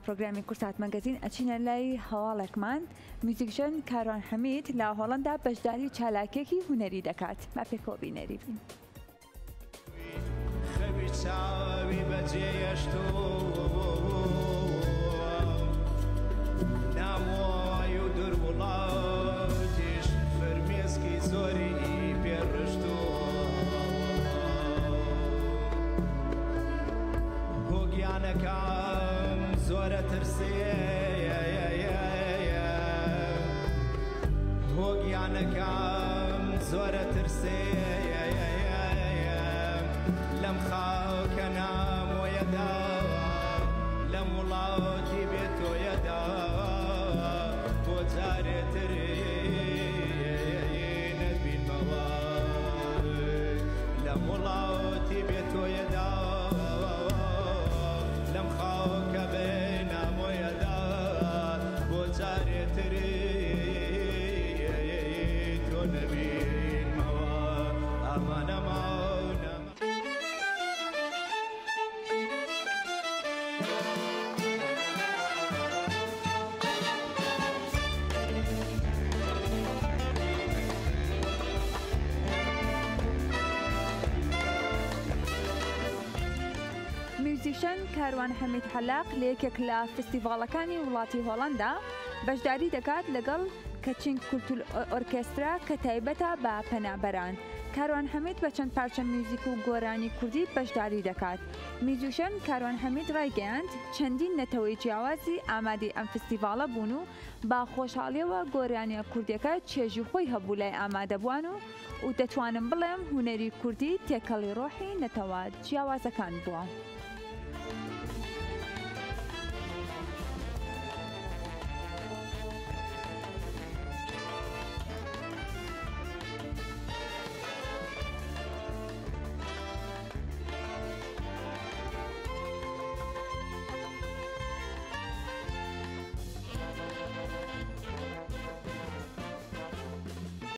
پرۆگرامی کورسات مەگەزین ئەچینە لای هەواڵێکمان میوزیکژن کاروان حەمید لە هۆڵەندا بەشداری چالاکێکی هونەری دەکات با پێکەوە بینەری بین. خەوی چاوی بەجێهێشتۆ نامۆی و دوور وڵاتیش فەرمێسکی زۆری پێڕشتۆ هۆگیانەکەم زۆرە ترسێ هۆگیانەکەم زۆرە ترسێ لەم خاکە نامۆیەدا لەم وڵاتی بێتۆیەدا بۆ جارێتر نەبینمەوە لەم وڵاتی بێتۆیەدا لەم خاکە بێ نامۆیەدا بۆ جارێتر تۆ نەبینمەوە ئامانەما میوزیشن کاروان حەمید حەلاق لە یەکێک لە فستیڤاڵەکانی وڵاتی هۆڵەندا بەشداری دەکات لەگەڵ کەچینگ کولتور ئۆرکێسترا کە تایبەتە بە پەنابەران. کاروان حەمید بە چەند پارچە میوزیک و گۆرانی کوردی بەشداری دەکات. میوزیشن کاروان حەمید ڕایگەیاند چەندین نەتەوەی جیاوازی ئامادەی ئەم فستیڤاڵە بوون و با خۆشحاڵیەوە گۆرانیە کوردیەکە چێژی خۆی هەبوو لای ئامادەبووان و دەتوانم بڵێم هونەری کوردی تێکەڵی ڕۆحی نەتەوە جیاوازەکان بووە.